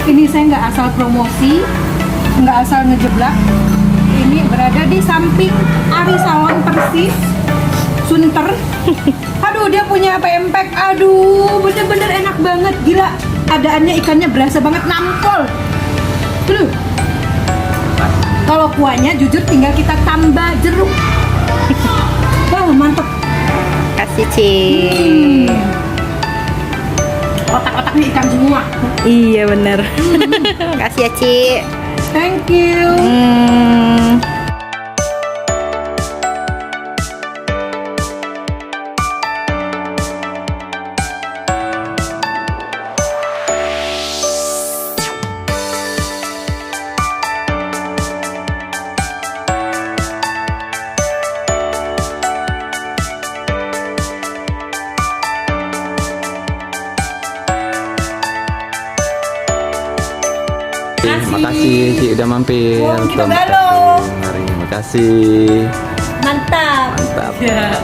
Ini saya nggak asal promosi, nggak asal ngejeblak. Ini berada di samping Arisalon persis, Sunter. Aduh, dia punya pempek. Aduh, bener-bener enak banget. Gila, adaannya ikannya berasa banget nampol. Aduh. Kalau kuahnya jujur tinggal kita tambah jeruk. Wah, mantep. Kasih Ci. Otak-otaknya ikan semua. Iya bener. Kasih ya Ci. Thank you. Makasih Ci udah mampir. Wah, kita Selamat galau. datang. Mari, makasih. Mantap. Mantap. Ya.